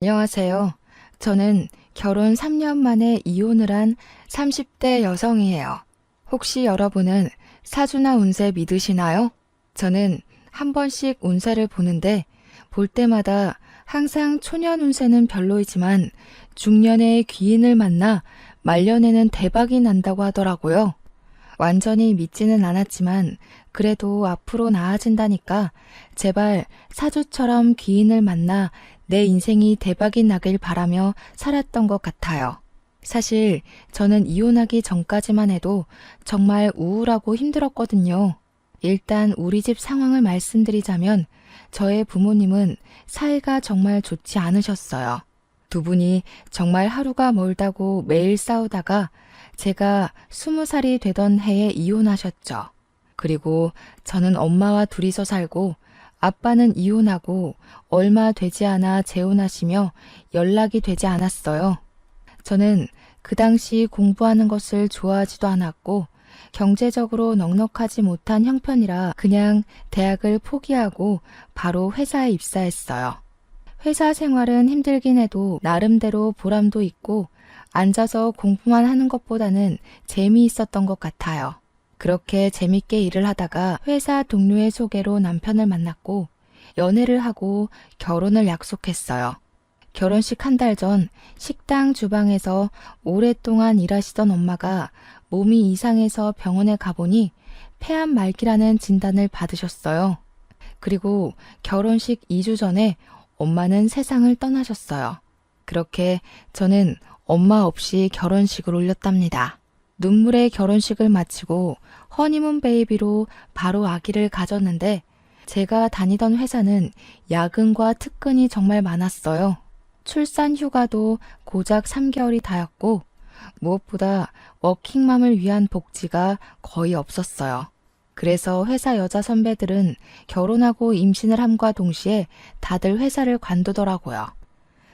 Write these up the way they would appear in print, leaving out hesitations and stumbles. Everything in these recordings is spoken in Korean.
안녕하세요. 저는 결혼 3년 만에 이혼을 한 30대 여성이에요. 혹시 여러분은 사주나 운세 믿으시나요? 저는 한 번씩 운세를 보는데 볼 때마다 항상 초년 운세는 별로이지만 중년의 귀인을 만나 말년에는 대박이 난다고 하더라고요. 완전히 믿지는 않았지만 그래도 앞으로 나아진다니까 제발 사주처럼 귀인을 만나 내 인생이 대박이 나길 바라며 살았던 것 같아요. 사실 저는 이혼하기 전까지만 해도 정말 우울하고 힘들었거든요. 일단 우리 집 상황을 말씀드리자면 저의 부모님은 사이가 정말 좋지 않으셨어요. 두 분이 정말 하루가 멀다고 매일 싸우다가 제가 20살이 되던 해에 이혼하셨죠. 그리고 저는 엄마와 둘이서 살고 아빠는 이혼하고 얼마 되지 않아 재혼하시며 연락이 되지 않았어요. 저는 그 당시 공부하는 것을 좋아하지도 않았고 경제적으로 넉넉하지 못한 형편이라 그냥 대학을 포기하고 바로 회사에 입사했어요. 회사 생활은 힘들긴 해도 나름대로 보람도 있고 앉아서 공부만 하는 것보다는 재미있었던 것 같아요. 그렇게 재밌게 일을 하다가 회사 동료의 소개로 남편을 만났고 연애를 하고 결혼을 약속했어요. 결혼식 한 달 전 식당 주방에서 오랫동안 일하시던 엄마가 몸이 이상해서 병원에 가보니 폐암 말기라는 진단을 받으셨어요. 그리고 결혼식 2주 전에 엄마는 세상을 떠나셨어요. 그렇게 저는 엄마 없이 결혼식을 올렸답니다. 눈물의 결혼식을 마치고 허니문 베이비로 바로 아기를 가졌는데 제가 다니던 회사는 야근과 특근이 정말 많았어요. 출산 휴가도 고작 3개월이 다였고 무엇보다 워킹맘을 위한 복지가 거의 없었어요. 그래서 회사 여자 선배들은 결혼하고 임신을 함과 동시에 다들 회사를 관두더라고요.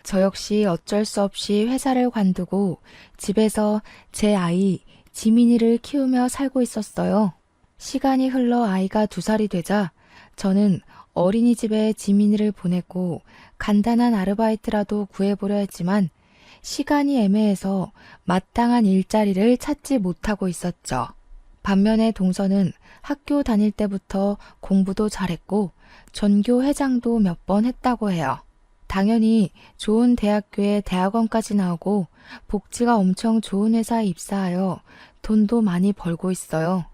저 역시 어쩔 수 없이 회사를 관두고 집에서 제 아이 지민이를 키우며 살고 있었어요. 시간이 흘러 아이가 2살이 되자 저는 어린이집에 지민이를 보냈고 간단한 아르바이트라도 구해보려 했지만 시간이 애매해서 마땅한 일자리를 찾지 못하고 있었죠. 반면에 동서는 학교 다닐 때부터 공부도 잘했고 전교 회장도 몇 번 했다고 해요. 당연히 좋은 대학교에 대학원까지 나오고 복지가 엄청 좋은 회사에 입사하여 돈도 많이 벌고 있어요.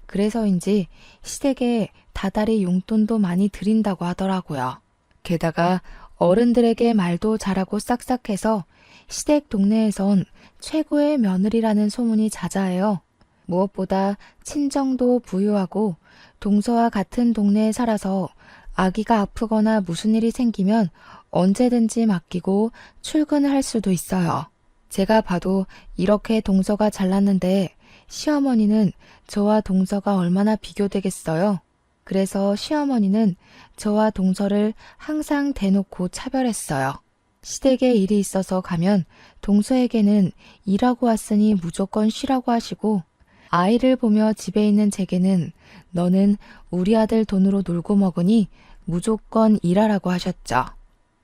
그래서인지 시댁에 다달이 용돈도 많이 드린다고 하더라고요. 게다가 어른들에게 말도 잘하고 싹싹해서 시댁 동네에선 최고의 며느리라는 소문이 자자해요. 무엇보다 친정도 부유하고 동서와 같은 동네에 살아서 아기가 아프거나 무슨 일이 생기면 언제든지 맡기고 출근을 할 수도 있어요. 제가 봐도 이렇게 동서가 잘났는데 시어머니는 저와 동서가 얼마나 비교되겠어요. 그래서 시어머니는 저와 동서를 항상 대놓고 차별했어요. 시댁에 일이 있어서 가면 동서에게는 일하고 왔으니 무조건 쉬라고 하시고 아이를 보며 집에 있는 제게는 너는 우리 아들 돈으로 놀고 먹으니 무조건 일하라고 하셨죠.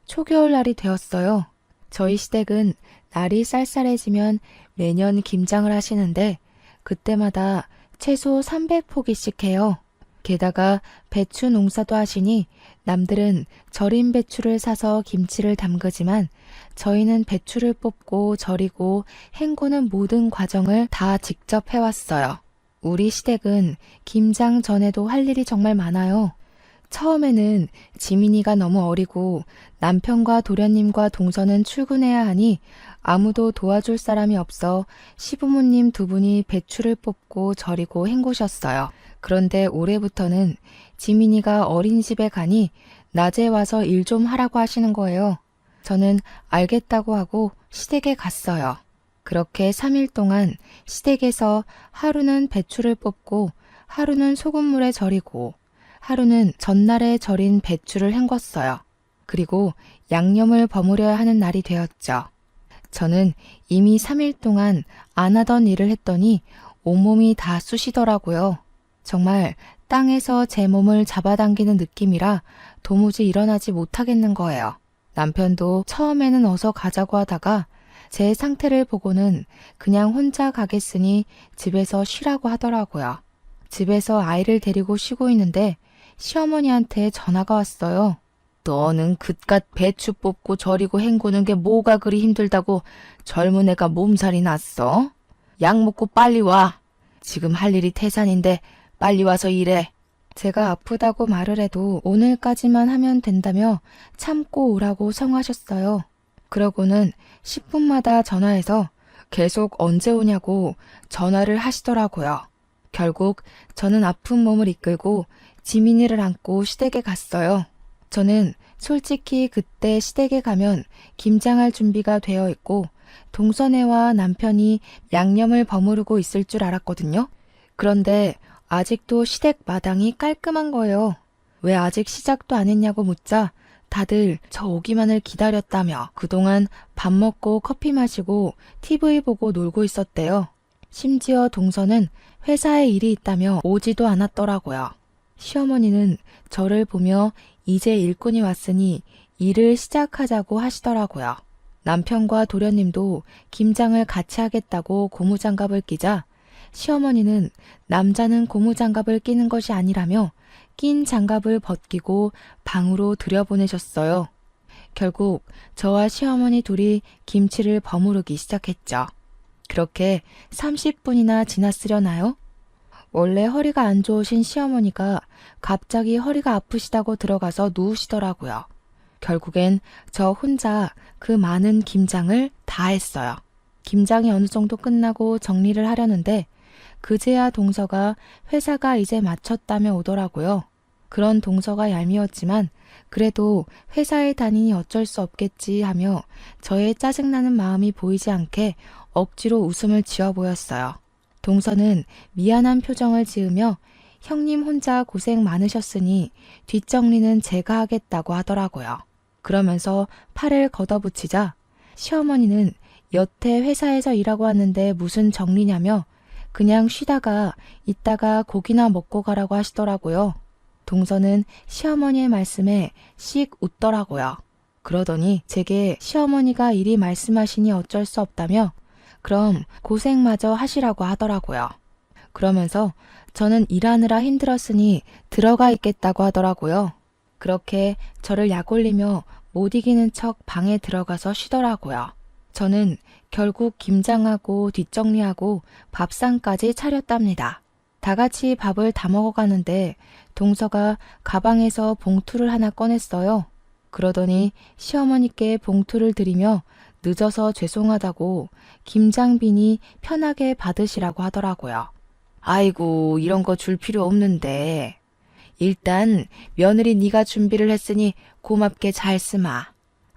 초겨울날이 되었어요. 저희 시댁은 날이 쌀쌀해지면 매년 김장을 하시는데 그때마다 최소 300포기씩 해요. 게다가 배추 농사도 하시니 남들은 절인 배추를 사서 김치를 담그지만 저희는 배추를 뽑고 절이고 헹구는 모든 과정을 다 직접 해왔어요. 우리 시댁은 김장 전에도 할 일이 정말 많아요. 처음에는 지민이가 너무 어리고 남편과 도련님과 동서는 출근해야 하니 아무도 도와줄 사람이 없어 시부모님 2분이 배추를 뽑고 절이고 헹구셨어요. 그런데 올해부터는 지민이가 어린이집에 가니 낮에 와서 일 좀 하라고 하시는 거예요. 저는 알겠다고 하고 시댁에 갔어요. 그렇게 3일 동안 시댁에서 하루는 배추를 뽑고 하루는 소금물에 절이고 하루는 전날에 절인 배추를 헹궜어요. 그리고 양념을 버무려야 하는 날이 되었죠. 저는 이미 3일 동안 안 하던 일을 했더니 온몸이 다 쑤시더라고요. 정말 땅에서 제 몸을 잡아당기는 느낌이라 도무지 일어나지 못하겠는 거예요. 남편도 처음에는 어서 가자고 하다가 제 상태를 보고는 그냥 혼자 가겠으니 집에서 쉬라고 하더라고요. 집에서 아이를 데리고 쉬고 있는데 시어머니한테 전화가 왔어요. 너는 그깟 배추 뽑고 절이고 헹구는 게 뭐가 그리 힘들다고 젊은 애가 몸살이 났어? 약 먹고 빨리 와. 지금 할 일이 태산인데 빨리 와서 일해. 제가 아프다고 말을 해도 오늘까지만 하면 된다며 참고 오라고 성하셨어요. 그러고는 10분마다 전화해서 계속 언제 오냐고 전화를 하시더라고요. 결국 저는 아픈 몸을 이끌고 지민이를 안고 시댁에 갔어요. 저는 솔직히 그때 시댁에 가면 김장할 준비가 되어 있고 동서네와 남편이 양념을 버무르고 있을 줄 알았거든요. 그런데 아직도 시댁 마당이 깔끔한 거예요. 왜 아직 시작도 안 했냐고 묻자 다들 저 오기만을 기다렸다며 그동안 밥 먹고 커피 마시고 TV 보고 놀고 있었대요. 심지어 동서는 회사에 일이 있다며 오지도 않았더라고요. 시어머니는 저를 보며 이제 일꾼이 왔으니 일을 시작하자고 하시더라고요. 남편과 도련님도 김장을 같이 하겠다고 고무장갑을 끼자 시어머니는 남자는 고무장갑을 끼는 것이 아니라며 낀 장갑을 벗기고 방으로 들여보내셨어요. 결국 저와 시어머니 둘이 김치를 버무르기 시작했죠. 그렇게 30분이나 지났으려나요? 원래 허리가 안 좋으신 시어머니가 갑자기 허리가 아프시다고 들어가서 누우시더라고요. 결국엔 저 혼자 그 많은 김장을 다 했어요. 김장이 어느 정도 끝나고 정리를 하려는데 그제야 동서가 회사가 이제 마쳤다며 오더라고요. 그런 동서가 얄미웠지만 그래도 회사에 다니니 어쩔 수 없겠지 하며 저의 짜증나는 마음이 보이지 않게 억지로 웃음을 지어 보였어요. 동서는 미안한 표정을 지으며 형님 혼자 고생 많으셨으니 뒷정리는 제가 하겠다고 하더라고요. 그러면서 팔을 걷어붙이자 시어머니는 여태 회사에서 일하고 왔는데 무슨 정리냐며 그냥 쉬다가 이따가 고기나 먹고 가라고 하시더라고요. 동서는 시어머니의 말씀에 씩 웃더라고요. 그러더니 제게 시어머니가 이리 말씀하시니 어쩔 수 없다며 그럼 고생마저 하시라고 하더라고요. 그러면서 저는 일하느라 힘들었으니 들어가 있겠다고 하더라고요. 그렇게 저를 약올리며 못 이기는 척 방에 들어가서 쉬더라고요. 저는 결국 김장하고 뒷정리하고 밥상까지 차렸답니다. 다 같이 밥을 다 먹어가는데 동서가 가방에서 봉투를 하나 꺼냈어요. 그러더니 시어머니께 봉투를 드리며 늦어서 죄송하다고 김장비니 편하게 받으시라고 하더라고요. 아이고 이런 거 줄 필요 없는데 일단 며느리 네가 준비를 했으니 고맙게 잘 쓰마.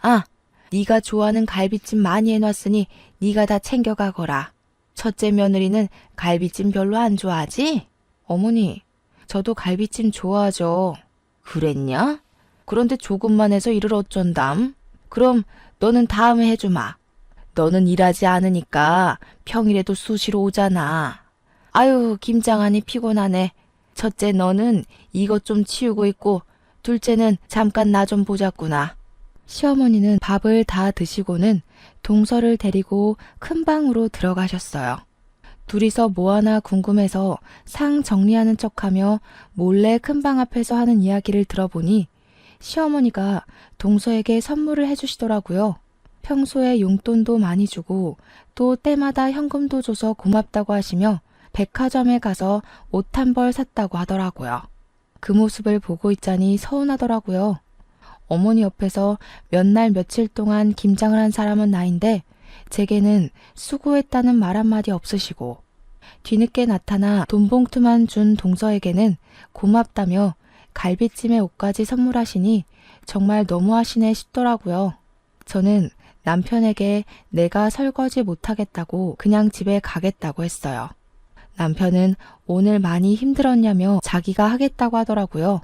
아, 네가 좋아하는 갈비찜 많이 해놨으니 네가 다 챙겨가거라. 첫째 며느리는 갈비찜 별로 안 좋아하지? 어머니, 저도 갈비찜 좋아하죠. 그랬냐? 그런데 조금만 해서 일을 어쩐담? 그럼 너는 다음에 해주마. 너는 일하지 않으니까 평일에도 수시로 오잖아. 아유, 김장하니 피곤하네. 첫째 너는 이것 좀 치우고 있고 둘째는 잠깐 나 좀 보자꾸나. 시어머니는 밥을 다 드시고는 동서를 데리고 큰 방으로 들어가셨어요. 둘이서 뭐하나 궁금해서 상 정리하는 척하며 몰래 큰 방 앞에서 하는 이야기를 들어보니 시어머니가 동서에게 선물을 해주시더라고요. 평소에 용돈도 많이 주고 또 때마다 현금도 줘서 고맙다고 하시며 백화점에 가서 옷 한 벌 샀다고 하더라고요. 그 모습을 보고 있자니 서운하더라고요. 어머니 옆에서 몇 날 며칠 동안 김장을 한 사람은 나인데 제게는 수고했다는 말 한마디 없으시고 뒤늦게 나타나 돈봉투만 준 동서에게는 고맙다며 갈비찜에 옷까지 선물하시니 정말 너무하시네 싶더라고요. 저는 남편에게 내가 설거지 못하겠다고 그냥 집에 가겠다고 했어요. 남편은 오늘 많이 힘들었냐며 자기가 하겠다고 하더라고요.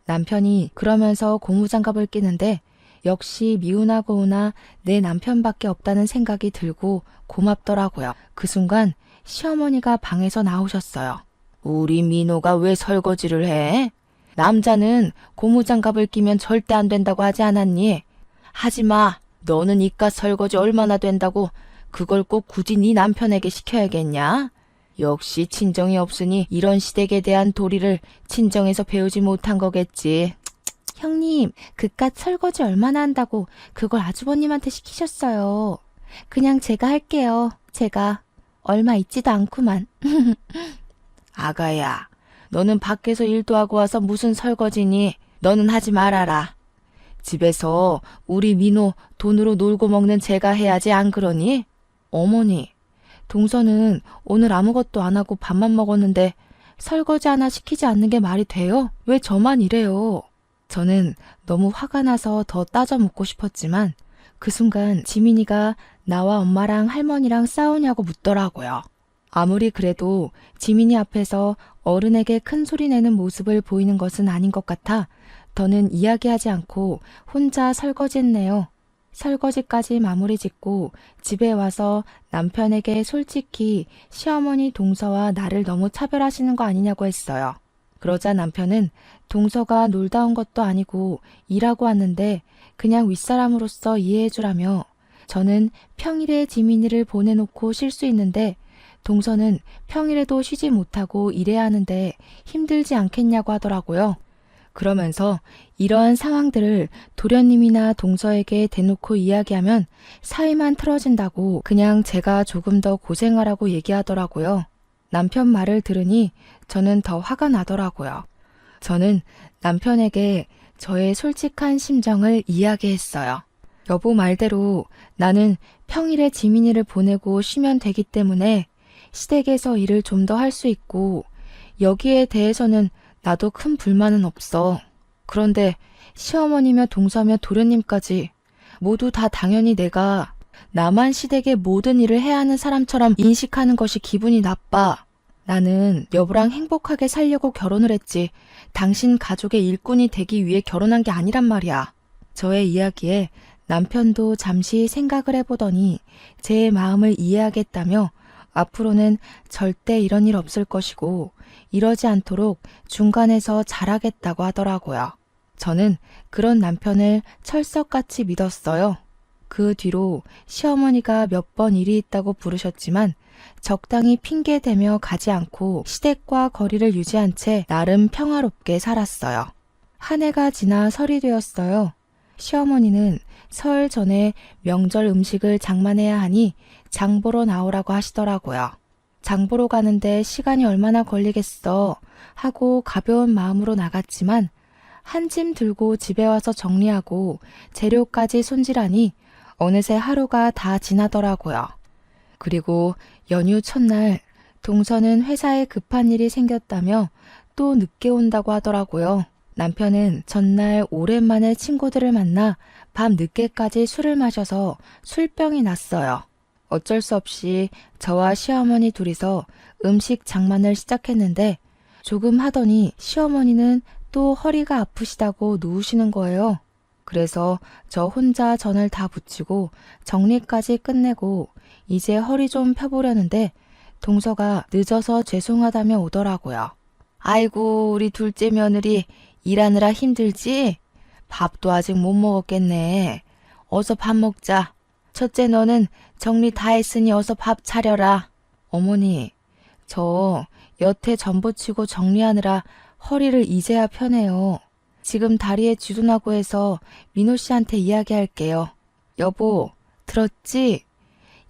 남편이 그러면서 고무장갑을 끼는데 역시 미우나 고우나 내 남편밖에 없다는 생각이 들고 고맙더라고요. 그 순간 시어머니가 방에서 나오셨어요. 우리 민호가 왜 설거지를 해? 남자는 고무장갑을 끼면 절대 안 된다고 하지 않았니? 하지마. 너는 이깟 설거지 얼마나 된다고 그걸 꼭 굳이 네 남편에게 시켜야겠냐? 역시 친정이 없으니 이런 시댁에 대한 도리를 친정에서 배우지 못한 거겠지. 형님, 그깟 설거지 얼마나 한다고 그걸 아주버님한테 시키셨어요. 그냥 제가 할게요. 제가 얼마 있지도 않구만. 아가야, 너는 밖에서 일도 하고 와서 무슨 설거지니? 너는 하지 말아라. 집에서 우리 민호 돈으로 놀고 먹는 제가 해야지 안 그러니? 어머니, 동서는 오늘 아무것도 안 하고 밥만 먹었는데 설거지 하나 시키지 않는 게 말이 돼요? 왜 저만 이래요? 저는 너무 화가 나서 더 따져 묻고 싶었지만 그 순간 지민이가 나와 엄마랑 할머니랑 싸우냐고 묻더라고요. 아무리 그래도 지민이 앞에서 어른에게 큰 소리 내는 모습을 보이는 것은 아닌 것 같아 더는 이야기하지 않고 혼자 설거지했네요. 설거지까지 마무리 짓고 집에 와서 남편에게 솔직히 시어머니 동서와 나를 너무 차별하시는 거 아니냐고 했어요. 그러자 남편은 동서가 놀다 온 것도 아니고 일하고 왔는데 그냥 윗사람으로서 이해해주라며 저는 평일에 지민이를 보내놓고 쉴 수 있는데 동서는 평일에도 쉬지 못하고 일해야 하는데 힘들지 않겠냐고 하더라고요. 그러면서 이러한 상황들을 도련님이나 동서에게 대놓고 이야기하면 사이만 틀어진다고 그냥 제가 조금 더 고생하라고 얘기하더라고요. 남편 말을 들으니 저는 더 화가 나더라고요. 저는 남편에게 저의 솔직한 심정을 이야기했어요. 여보 말대로 나는 평일에 지민이를 보내고 쉬면 되기 때문에 시댁에서 일을 좀 더 할 수 있고 여기에 대해서는 나도 큰 불만은 없어. 그런데 시어머니며 동서며 도련님까지 모두 다 당연히 내가 나만 시댁의 모든 일을 해야 하는 사람처럼 인식하는 것이 기분이 나빠. 나는 여보랑 행복하게 살려고 결혼을 했지 당신 가족의 일꾼이 되기 위해 결혼한 게 아니란 말이야. 저의 이야기에 남편도 잠시 생각을 해보더니 제 마음을 이해하겠다며 앞으로는 절대 이런 일 없을 것이고 이러지 않도록 중간에서 잘하겠다고 하더라고요. 저는 그런 남편을 철석같이 믿었어요. 그 뒤로 시어머니가 몇 번 일이 있다고 부르셨지만 적당히 핑계대며 가지 않고 시댁과 거리를 유지한 채 나름 평화롭게 살았어요. 한 해가 지나 설이 되었어요. 시어머니는 설 전에 명절 음식을 장만해야 하니 장 보러 나오라고 하시더라고요. 장 보러 가는데 시간이 얼마나 걸리겠어 하고 가벼운 마음으로 나갔지만 한 짐 들고 집에 와서 정리하고 재료까지 손질하니 어느새 하루가 다 지나더라고요. 그리고 연휴 첫날 동서는 회사에 급한 일이 생겼다며 또 늦게 온다고 하더라고요. 남편은 전날 오랜만에 친구들을 만나 밤 늦게까지 술을 마셔서 술병이 났어요. 어쩔 수 없이 저와 시어머니 둘이서 음식 장만을 시작했는데 조금 하더니 시어머니는 또 허리가 아프시다고 누우시는 거예요. 그래서 저 혼자 전을 다 붙이고 정리까지 끝내고 이제 허리 좀 펴보려는데 동서가 늦어서 죄송하다며 오더라고요. 아이고 우리 둘째 며느리 일하느라 힘들지? 밥도 아직 못 먹었겠네. 어서 밥 먹자. 첫째 너는 정리 다 했으니 어서 밥 차려라. 어머니, 저 여태 전 부치고 정리하느라 허리를 이제야 펴네요. 지금 다리에 쥐도나고 해서 민호 씨한테 이야기할게요. 여보, 들었지?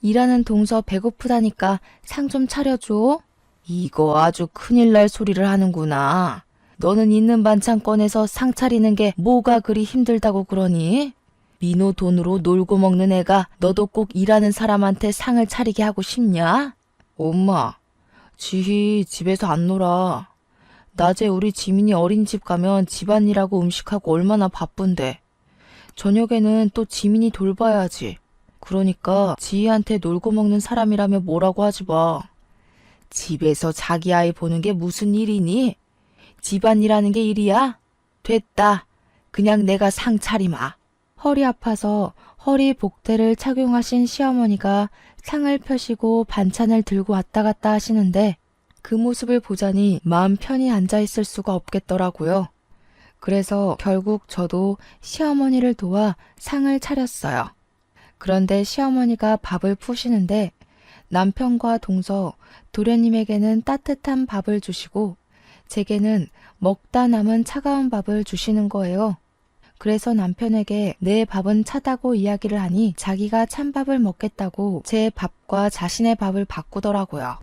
일하는 동서 배고프다니까 상 좀 차려줘. 이거 아주 큰일 날 소리를 하는구나. 너는 있는 반찬 꺼내서 상 차리는 게 뭐가 그리 힘들다고 그러니? 민호 돈으로 놀고 먹는 애가 너도 꼭 일하는 사람한테 상을 차리게 하고 싶냐? 엄마, 지희 집에서 안 놀아. 낮에 우리 지민이 어린이집 가면 집안일하고 음식하고 얼마나 바쁜데. 저녁에는 또 지민이 돌봐야지. 그러니까 지희한테 놀고 먹는 사람이라며 뭐라고 하지 마. 집에서 자기 아이 보는 게 무슨 일이니? 집안일하는 게 일이야? 됐다. 그냥 내가 상 차리마. 허리 아파서 허리 복대를 착용하신 시어머니가 상을 펴시고 반찬을 들고 왔다 갔다 하시는데 그 모습을 보자니 마음 편히 앉아있을 수가 없겠더라고요. 그래서 결국 저도 시어머니를 도와 상을 차렸어요. 그런데 시어머니가 밥을 푸시는데 남편과 동서, 도련님에게는 따뜻한 밥을 주시고 제게는 먹다 남은 차가운 밥을 주시는 거예요. 그래서 남편에게 내 밥은 차다고 이야기를 하니 자기가 찬밥을 먹겠다고 제 밥과 자신의 밥을 바꾸더라고요.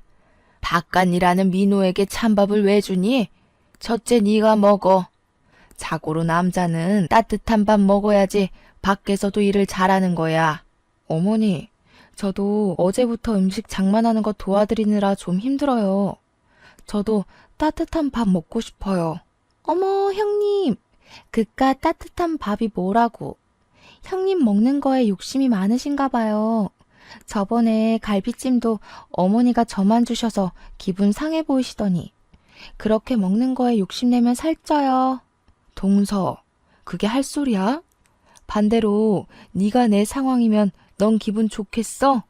바깥이라는 민호에게 찬밥을 왜 주니? 첫째 네가 먹어. 자고로 남자는 따뜻한 밥 먹어야지 밖에서도 일을 잘하는 거야. 어머니, 저도 어제부터 음식 장만하는 거 도와드리느라 좀 힘들어요. 저도 따뜻한 밥 먹고 싶어요. 어머, 형님, 그깟 따뜻한 밥이 뭐라고. 형님 먹는 거에 욕심이 많으신가 봐요. 저번에 갈비찜도 어머니가 저만 주셔서 기분 상해 보이시더니 그렇게 먹는 거에 욕심내면 살쪄요. 동서, 그게 할 소리야? 반대로 네가 내 상황이면 넌 기분 좋겠어?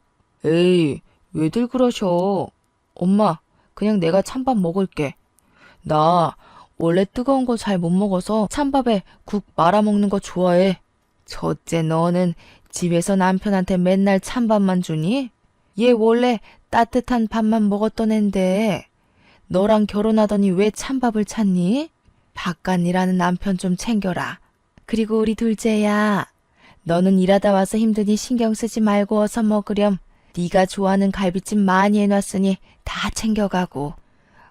에이, 왜들 그러셔? 엄마, 그냥 내가 찬밥 먹을게. 나 원래 뜨거운 거 잘 못 먹어서 찬밥에 국 말아 먹는 거 좋아해. 첫째 너는 집에서 남편한테 맨날 찬밥만 주니? 얘 원래 따뜻한 밥만 먹었던 앤데 너랑 결혼하더니 왜 찬밥을 찾니? 바깥일하는 남편 좀 챙겨라. 그리고 우리 둘째야, 너는 일하다 와서 힘드니 신경 쓰지 말고 어서 먹으렴. 네가 좋아하는 갈비찜 많이 해놨으니 다 챙겨가고.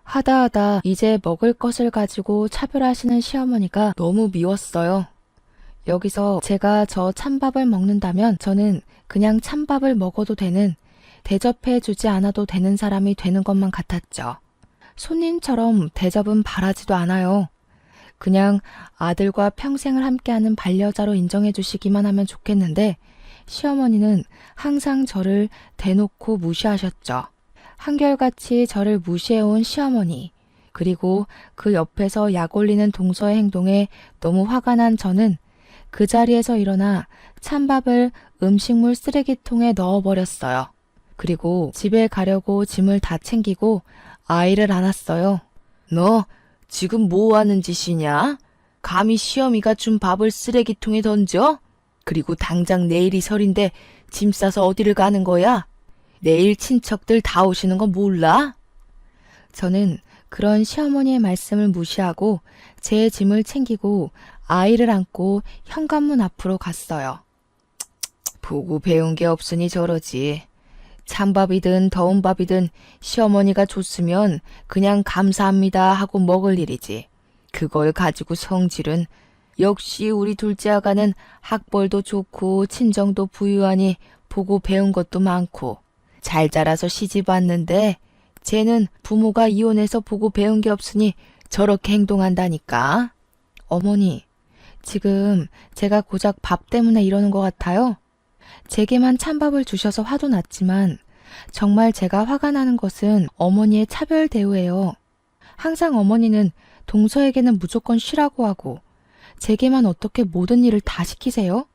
하다 이제 먹을 것을 가지고 차별하시는 시어머니가 너무 미웠어요. 여기서 제가 저 찬밥을 먹는다면 저는 그냥 찬밥을 먹어도 되는, 대접해주지 않아도 되는 사람이 되는 것만 같았죠. 손님처럼 대접은 바라지도 않아요. 그냥 아들과 평생을 함께하는 반려자로 인정해 주시기만 하면 좋겠는데 시어머니는 항상 저를 대놓고 무시하셨죠. 한결같이 저를 무시해온 시어머니, 그리고 그 옆에서 약 올리는 동서의 행동에 너무 화가 난 저는 그 자리에서 일어나 찬밥을 음식물 쓰레기통에 넣어버렸어요. 그리고 집에 가려고 짐을 다 챙기고 아이를 안았어요. 너 지금 뭐 하는 짓이냐? 감히 시어미가 준 밥을 쓰레기통에 던져? 그리고 당장 내일이 설인데 짐 싸서 어디를 가는 거야? 내일 친척들 다 오시는 거 몰라? 저는 그런 시어머니의 말씀을 무시하고 제 짐을 챙기고 아이를 안고 현관문 앞으로 갔어요. 보고 배운 게 없으니 저러지. 찬밥이든 더운 밥이든 시어머니가 줬으면 그냥 감사합니다 하고 먹을 일이지. 그걸 가지고 성질은. 역시 우리 둘째 아가는 학벌도 좋고 친정도 부유하니 보고 배운 것도 많고 잘 자라서 시집 왔는데 쟤는 부모가 이혼해서 보고 배운 게 없으니 저렇게 행동한다니까. 어머니, 지금 제가 고작 밥 때문에 이러는 것 같아요? 제게만 찬밥을 주셔서 화도 났지만 정말 제가 화가 나는 것은 어머니의 차별 대우예요. 항상 어머니는 동서에게는 무조건 쉬라고 하고 제게만 어떻게 모든 일을 다 시키세요?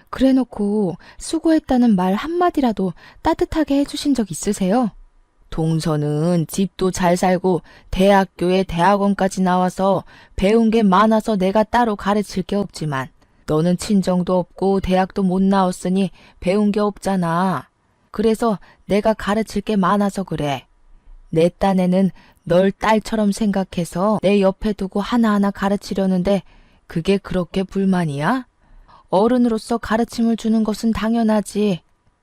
그래놓고 수고했다는 말 한마디라도 따뜻하게 해주신 적 있으세요? 동서는 집도 잘 살고 대학교에 대학원까지 나와서 배운 게 많아서 내가 따로 가르칠 게 없지만 너는 친정도 없고 대학도 못 나왔으니 배운 게 없잖아. 그래서 내가 가르칠 게 많아서 그래. 내 딴에는 널 딸처럼 생각해서 내 옆에 두고 하나하나 가르치려는데 그게 그렇게 불만이야? 어른으로서 가르침을 주는 것은 당연하지.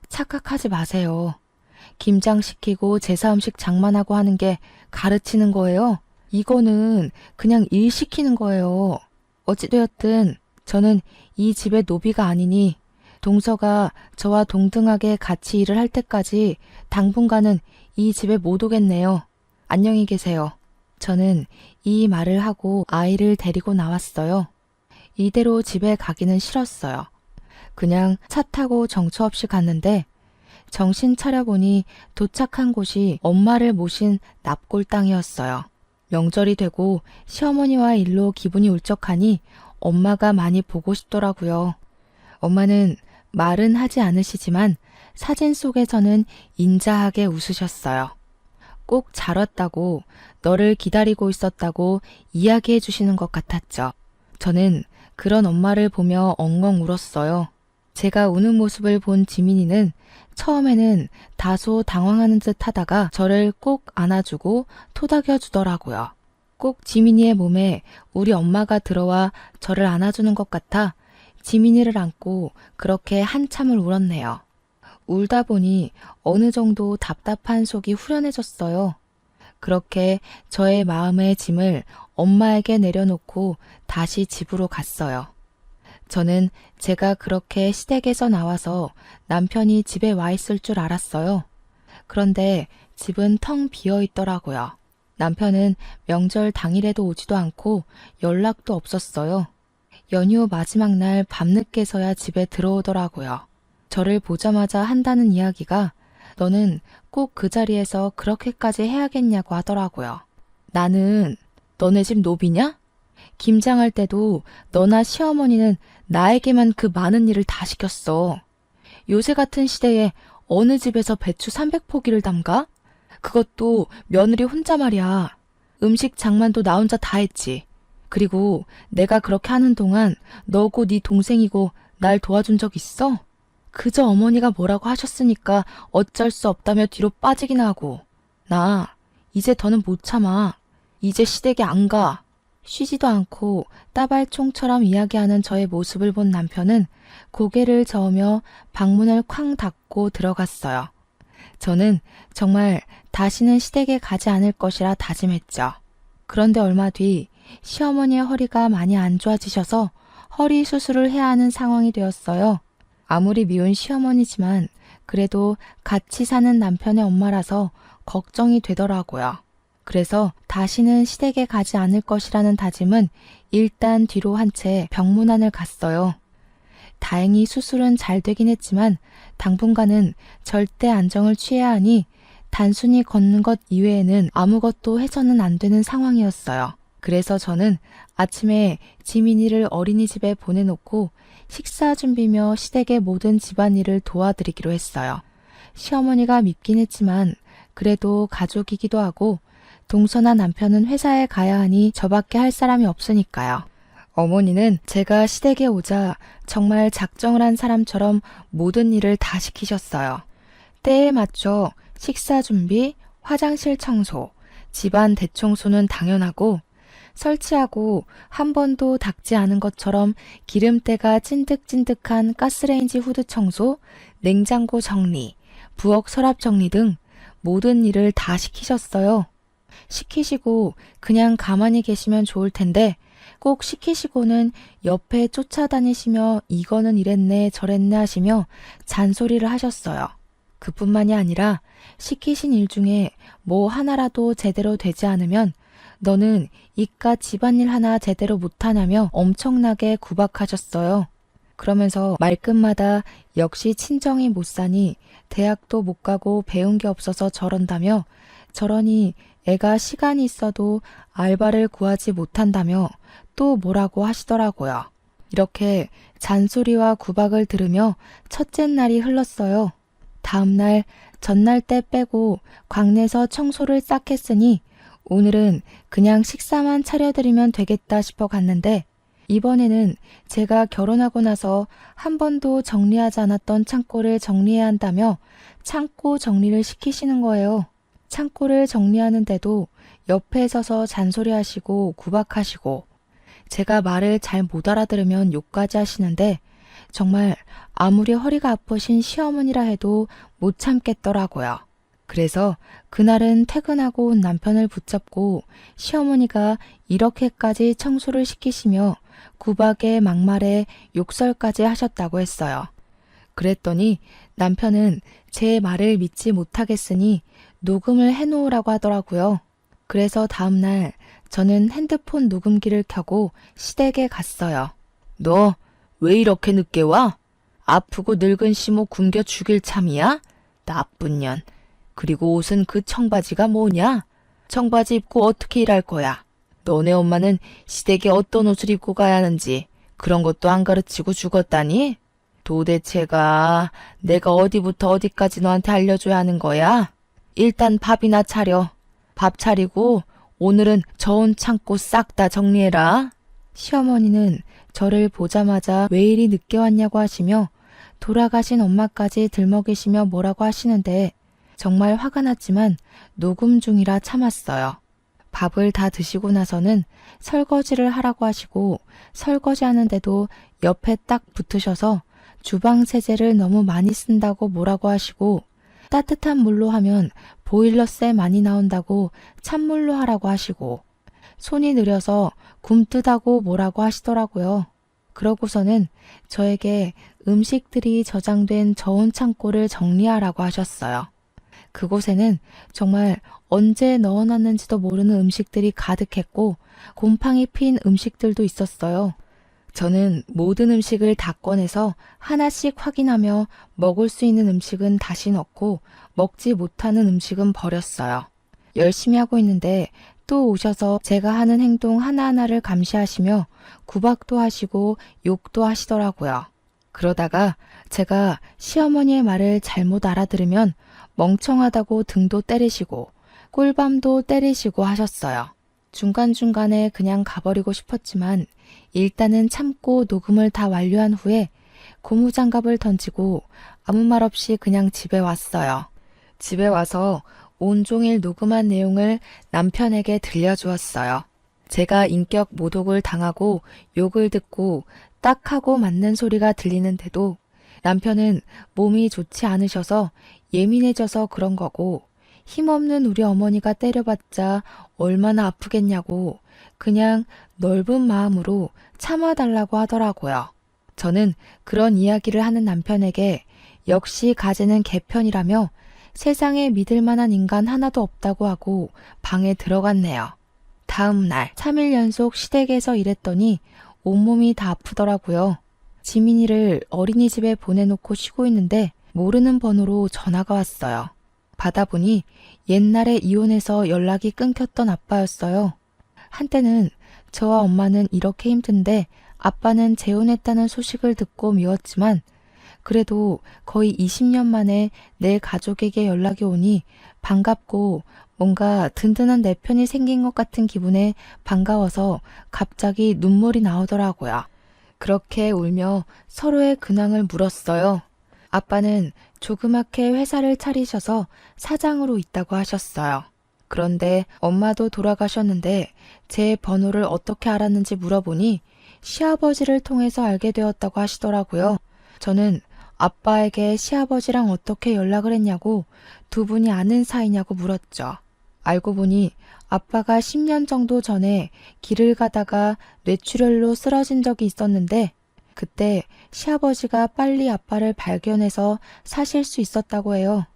착각하지 마세요. 김장시키고 제사음식 장만하고 하는 게 가르치는 거예요? 이거는 그냥 일 시키는 거예요. 어찌되었든 저는 이 집의 노비가 아니니 동서가 저와 동등하게 같이 일을 할 때까지 당분간은 이 집에 못 오겠네요. 안녕히 계세요. 저는 이 말을 하고 아이를 데리고 나왔어요. 이대로 집에 가기는 싫었어요. 그냥 차 타고 정처 없이 갔는데 정신 차려보니 도착한 곳이 엄마를 모신 납골 땅이었어요. 명절이 되고 시어머니와 일로 기분이 울적하니 엄마가 많이 보고 싶더라고요. 엄마는 말은 하지 않으시지만 사진 속에서는 인자하게 웃으셨어요. 꼭 잘 왔다고, 너를 기다리고 있었다고 이야기해 주시는 것 같았죠. 저는 그런 엄마를 보며 엉엉 울었어요. 제가 우는 모습을 본 지민이는 처음에는 다소 당황하는 듯 하다가 저를 꼭 안아주고 토닥여 주더라고요. 꼭 지민이의 몸에 우리 엄마가 들어와 저를 안아주는 것 같아 지민이를 안고 그렇게 한참을 울었네요. 울다 보니 어느 정도 답답한 속이 후련해졌어요. 그렇게 저의 마음의 짐을 엄마에게 내려놓고 다시 집으로 갔어요. 저는 제가 그렇게 시댁에서 나와서 남편이 집에 와 있을 줄 알았어요. 그런데 집은 텅 비어 있더라고요. 남편은 명절 당일에도 오지도 않고 연락도 없었어요. 연휴 마지막 날 밤늦게서야 집에 들어오더라고요. 저를 보자마자 한다는 이야기가 너는 꼭 그 자리에서 그렇게까지 해야겠냐고 하더라고요. 나는 너네 집 노비냐? 김장할 때도 너나 시어머니는 나에게만 그 많은 일을 다 시켰어. 요새 같은 시대에 어느 집에서 배추 300포기를 담가? 그것도 며느리 혼자 말이야. 음식 장만도 나 혼자 다 했지. 그리고 내가 그렇게 하는 동안 너고 네 동생이고 날 도와준 적 있어? 그저 어머니가 뭐라고 하셨으니까 어쩔 수 없다며 뒤로 빠지긴 하고. 나 이제 더는 못 참아. 이제 시댁에 안 가. 쉬지도 않고 따발총처럼 이야기하는 저의 모습을 본 남편은 고개를 저으며 방문을 쾅 닫고 들어갔어요. 저는 정말 다시는 시댁에 가지 않을 것이라 다짐했죠. 그런데 얼마 뒤 시어머니의 허리가 많이 안 좋아지셔서 허리 수술을 해야 하는 상황이 되었어요. 아무리 미운 시어머니지만 그래도 같이 사는 남편의 엄마라서 걱정이 되더라고요. 그래서 다시는 시댁에 가지 않을 것이라는 다짐은 일단 뒤로 한 채 병문안을 갔어요. 다행히 수술은 잘 되긴 했지만 당분간은 절대 안정을 취해야 하니 단순히 걷는 것 이외에는 아무것도 해서는 안 되는 상황이었어요. 그래서 저는 아침에 지민이를 어린이집에 보내놓고 식사 준비며 시댁의 모든 집안일을 도와드리기로 했어요. 시어머니가 밉긴 했지만 그래도 가족이기도 하고 동서나 남편은 회사에 가야 하니 저밖에 할 사람이 없으니까요. 어머니는 제가 시댁에 오자 정말 작정을 한 사람처럼 모든 일을 다 시키셨어요. 때에 맞춰 식사 준비, 화장실 청소, 집안 대청소는 당연하고 설치하고 한 번도 닦지 않은 것처럼 기름때가 찐득찐득한 가스레인지 후드 청소, 냉장고 정리, 부엌 서랍 정리 등 모든 일을 다 시키셨어요. 시키시고 그냥 가만히 계시면 좋을 텐데 꼭 시키시고는 옆에 쫓아다니시며 이거는 이랬네 저랬네 하시며 잔소리를 하셨어요. 그뿐만이 아니라 시키신 일 중에 뭐 하나라도 제대로 되지 않으면 너는 이깟 집안일 하나 제대로 못하냐며 엄청나게 구박하셨어요. 그러면서 말끝마다 역시 친정이 못 사니 대학도 못 가고 배운 게 없어서 저런다며 저러니 애가 시간이 있어도 알바를 구하지 못한다며 또 뭐라고 하시더라고요. 이렇게 잔소리와 구박을 들으며 첫째 날이 흘렀어요. 다음 날, 전날 때 빼고 광내서 청소를 싹 했으니 오늘은 그냥 식사만 차려드리면 되겠다 싶어 갔는데 이번에는 제가 결혼하고 나서 한 번도 정리하지 않았던 창고를 정리해야 한다며 창고 정리를 시키시는 거예요. 창고를 정리하는데도 옆에 서서 잔소리하시고 구박하시고 제가 말을 잘 못 알아들으면 욕까지 하시는데 정말 아무리 허리가 아프신 시어머니라 해도 못 참겠더라고요. 그래서 그날은 퇴근하고 온 남편을 붙잡고 시어머니가 이렇게까지 청소를 시키시며 구박에 막말에 욕설까지 하셨다고 했어요. 그랬더니 남편은 제 말을 믿지 못하겠으니 녹음을 해놓으라고 하더라고요. 그래서 다음날 저는 핸드폰 녹음기를 켜고 시댁에 갔어요. 너 왜 이렇게 늦게 와? 아프고 늙은 시모 굶겨 죽일 참이야? 나쁜 년. 그리고 옷은 그 청바지가 뭐냐? 청바지 입고 어떻게 일할 거야? 너네 엄마는 시댁에 어떤 옷을 입고 가야 하는지 그런 것도 안 가르치고 죽었다니? 도대체가 내가 어디부터 어디까지 너한테 알려줘야 하는 거야? 일단 밥이나 차려. 밥 차리고 오늘은 저온 창고 싹 다 정리해라. 시어머니는 저를 보자마자 왜 이리 늦게 왔냐고 하시며 돌아가신 엄마까지 들먹이시며 뭐라고 하시는데 정말 화가 났지만 녹음 중이라 참았어요. 밥을 다 드시고 나서는 설거지를 하라고 하시고 설거지 하는데도 옆에 딱 붙으셔서 주방 세제를 너무 많이 쓴다고 뭐라고 하시고 따뜻한 물로 하면 보일러세 많이 나온다고 찬물로 하라고 하시고 손이 느려서 굼뜨다고 뭐라고 하시더라고요. 그러고서는 저에게 음식들이 저장된 저온 창고를 정리하라고 하셨어요. 그곳에는 정말 언제 넣어놨는지도 모르는 음식들이 가득했고 곰팡이 핀 음식들도 있었어요. 저는 모든 음식을 다 꺼내서 하나씩 확인하며 먹을 수 있는 음식은 다시 넣고 먹지 못하는 음식은 버렸어요. 열심히 하고 있는데 또 오셔서 제가 하는 행동 하나하나를 감시하시며 구박도 하시고 욕도 하시더라고요. 그러다가 제가 시어머니의 말을 잘못 알아들으면 멍청하다고 등도 때리시고 꿀밤도 때리시고 하셨어요. 중간중간에 그냥 가버리고 싶었지만 일단은 참고 녹음을 다 완료한 후에 고무장갑을 던지고 아무 말 없이 그냥 집에 왔어요. 집에 와서 온종일 녹음한 내용을 남편에게 들려주었어요. 제가 인격 모독을 당하고 욕을 듣고 딱 하고 맞는 소리가 들리는데도 남편은 몸이 좋지 않으셔서 예민해져서 그런 거고 힘없는 우리 어머니가 때려봤자 얼마나 아프겠냐고 그냥 넓은 마음으로 참아달라고 하더라고요. 저는 그런 이야기를 하는 남편에게 역시 가지는 개편이라며 세상에 믿을 만한 인간 하나도 없다고 하고 방에 들어갔네요. 다음 날 3일 연속 시댁에서 일했더니 온몸이 다 아프더라고요. 지민이를 어린이집에 보내놓고 쉬고 있는데 모르는 번호로 전화가 왔어요. 받아보니 옛날에 이혼해서 연락이 끊겼던 아빠였어요. 한때는 저와 엄마는 이렇게 힘든데 아빠는 재혼했다는 소식을 듣고 미웠지만 그래도 거의 20년 만에 내 가족에게 연락이 오니 반갑고 뭔가 든든한 내 편이 생긴 것 같은 기분에 반가워서 갑자기 눈물이 나오더라고요. 그렇게 울며 서로의 근황을 물었어요. 아빠는 조그맣게 회사를 차리셔서 사장으로 있다고 하셨어요. 그런데 엄마도 돌아가셨는데 제 번호를 어떻게 알았는지 물어보니 시아버지를 통해서 알게 되었다고 하시더라고요. 저는 아빠에게 시아버지랑 어떻게 연락을 했냐고 두 분이 아는 사이냐고 물었죠. 알고 보니 아빠가 10년 정도 전에 길을 가다가 뇌출혈로 쓰러진 적이 있었는데 그때 시아버지가 빨리 아빠를 발견해서 사실 수 있었다고 해요.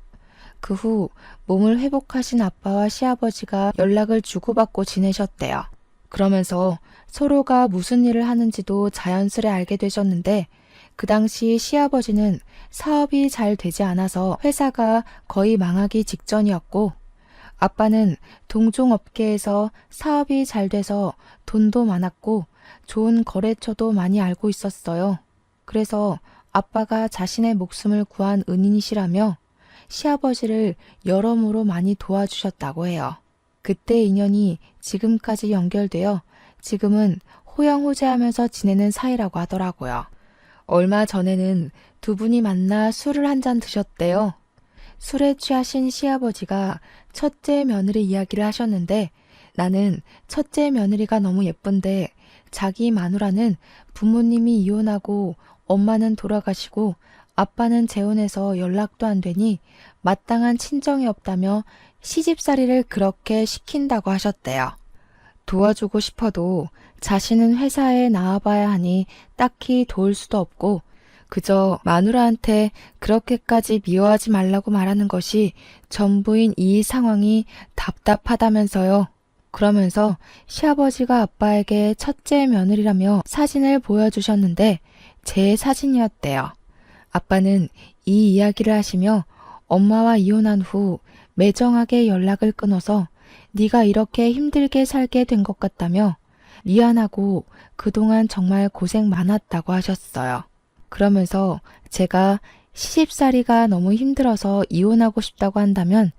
그 후 몸을 회복하신 아빠와 시아버지가 연락을 주고받고 지내셨대요. 그러면서 서로가 무슨 일을 하는지도 자연스레 알게 되셨는데 그 당시 시아버지는 사업이 잘 되지 않아서 회사가 거의 망하기 직전이었고 아빠는 동종업계에서 사업이 잘 돼서 돈도 많았고 좋은 거래처도 많이 알고 있었어요. 그래서 아빠가 자신의 목숨을 구한 은인이시라며 시아버지를 여러모로 많이 도와주셨다고 해요. 그때 인연이 지금까지 연결되어 지금은 호영호재하면서 지내는 사이라고 하더라고요. 얼마 전에는 두 분이 만나 술을 한 잔 드셨대요. 술에 취하신 시아버지가 첫째 며느리 이야기를 하셨는데 나는 첫째 며느리가 너무 예쁜데 자기 마누라는 부모님이 이혼하고 엄마는 돌아가시고 아빠는 재혼해서 연락도 안 되니 마땅한 친정이 없다며 시집살이를 그렇게 시킨다고 하셨대요. 도와주고 싶어도 자신은 회사에 나와봐야 하니 딱히 도울 수도 없고 그저 마누라한테 그렇게까지 미워하지 말라고 말하는 것이 전부인 이 상황이 답답하다면서요. 그러면서 시아버지가 아빠에게 첫째 며느리라며 사진을 보여주셨는데 제 사진이었대요. 아빠는 이 이야기를 하시며 엄마와 이혼한 후 매정하게 연락을 끊어서 네가 이렇게 힘들게 살게 된 것 같다며 미안하고 그동안 정말 고생 많았다고 하셨어요. 그러면서 제가 시집살이가 너무 힘들어서 이혼하고 싶다고 한다면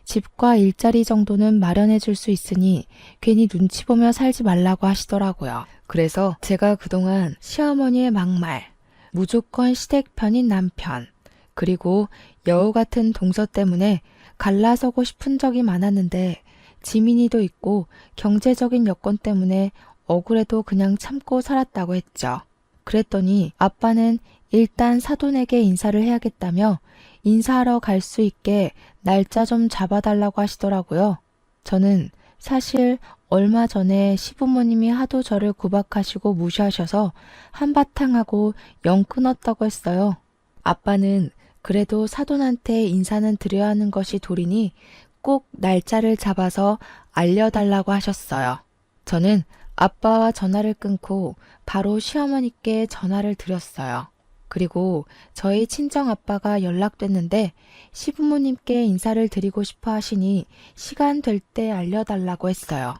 집과 일자리 정도는 마련해 줄 수 있으니 괜히 눈치 보며 살지 말라고 하시더라고요. 그래서 제가 그동안 시어머니의 막말, 무조건 시댁 편인 남편, 그리고 여우 같은 동서 때문에 갈라서고 싶은 적이 많았는데 지민이도 있고 경제적인 여건 때문에 억울해도 그냥 참고 살았다고 했죠. 그랬더니 아빠는 일단 사돈에게 인사를 해야겠다며 인사하러 갈 수 있게 날짜 좀 잡아달라고 하시더라고요. 저는 사실 얼마 전에 시부모님이 하도 저를 구박하시고 무시하셔서 한바탕 하고 영 끊었다고 했어요. 아빠는 그래도 사돈한테 인사는 드려야 하는 것이 도리니 꼭 날짜를 잡아서 알려달라고 하셨어요. 저는 아빠와 전화를 끊고 바로 시어머니께 전화를 드렸어요. 그리고 저희 친정 아빠가 연락됐는데 시부모님께 인사를 드리고 싶어 하시니 시간 될 때 알려달라고 했어요.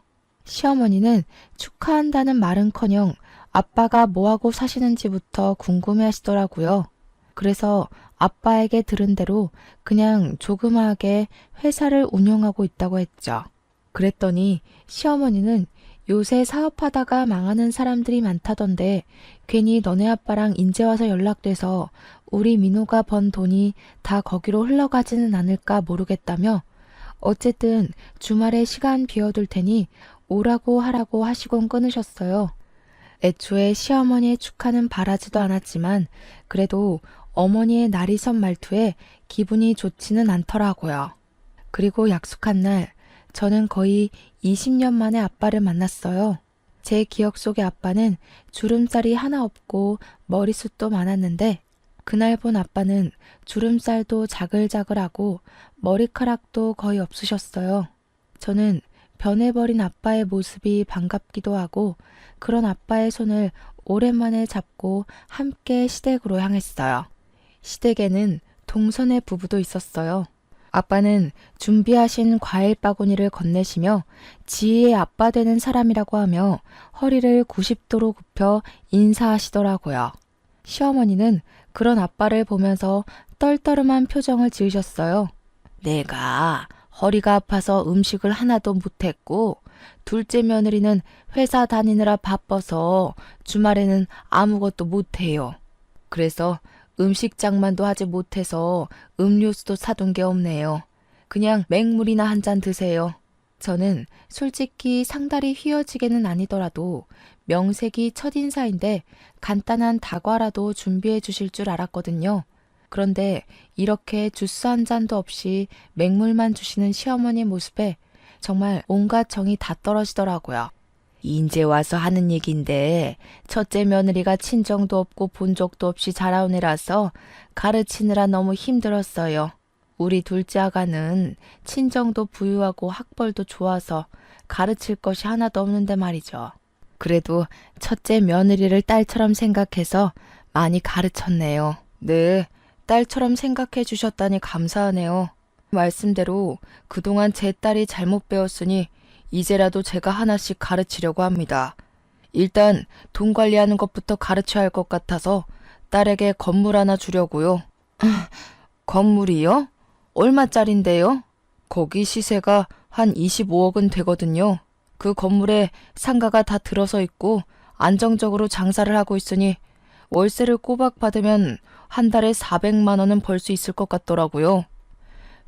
시어머니는 축하한다는 말은커녕 아빠가 뭐하고 사시는지부터 궁금해 하시더라고요. 그래서 아빠에게 들은 대로 그냥 조그마하게 회사를 운영하고 있다고 했죠. 그랬더니 시어머니는 요새 사업하다가 망하는 사람들이 많다던데 괜히 너네 아빠랑 인제 와서 연락돼서 우리 민호가 번 돈이 다 거기로 흘러가지는 않을까 모르겠다며 어쨌든 주말에 시간 비워둘 테니 오라고 하라고 하시곤 끊으셨어요. 애초에 시어머니의 축하는 바라지도 않았지만 그래도 어머니의 날이 선 말투에 기분이 좋지는 않더라고요. 그리고 약속한 날 저는 거의 20년 만에 아빠를 만났어요. 제 기억 속의 아빠는 주름살이 하나 없고 머리숱도 많았는데 그날 본 아빠는 주름살도 자글자글하고 머리카락도 거의 없으셨어요. 저는 변해버린 아빠의 모습이 반갑기도 하고 그런 아빠의 손을 오랜만에 잡고 함께 시댁으로 향했어요. 시댁에는 동선의 부부도 있었어요. 아빠는 준비하신 과일 바구니를 건네시며 지희의 아빠 되는 사람이라고 하며 허리를 90도로 굽혀 인사하시더라고요. 시어머니는 그런 아빠를 보면서 떨떠름한 표정을 지으셨어요. 내가 허리가 아파서 음식을 하나도 못했고 둘째 며느리는 회사 다니느라 바빠서 주말에는 아무것도 못해요. 그래서 음식장만도 하지 못해서 음료수도 사둔 게 없네요. 그냥 맹물이나 한 잔 드세요. 저는 솔직히 상다리 휘어지게는 아니더라도 명색이 첫인사인데 간단한 다과라도 준비해 주실 줄 알았거든요. 그런데 이렇게 주스 한 잔도 없이 맹물만 주시는 시어머니 모습에 정말 온갖 정이 다 떨어지더라고요. 인제 와서 하는 얘긴데 첫째 며느리가 친정도 없고 본 적도 없이 자라온 애라서 가르치느라 너무 힘들었어요. 우리 둘째 아가는 친정도 부유하고 학벌도 좋아서 가르칠 것이 하나도 없는데 말이죠. 그래도 첫째 며느리를 딸처럼 생각해서 많이 가르쳤네요. 네, 딸처럼 생각해 주셨다니 감사하네요. 말씀대로 그동안 제 딸이 잘못 배웠으니 이제라도 제가 하나씩 가르치려고 합니다. 일단 돈 관리하는 것부터 가르쳐야 할 것 같아서 딸에게 건물 하나 주려고요. 건물이요? 얼마짜린데요? 거기 시세가 한 25억은 되거든요. 그 건물에 상가가 다 들어서 있고 안정적으로 장사를 하고 있으니 월세를 꼬박 받으면 한 달에 400만 원은 벌 수 있을 것 같더라고요.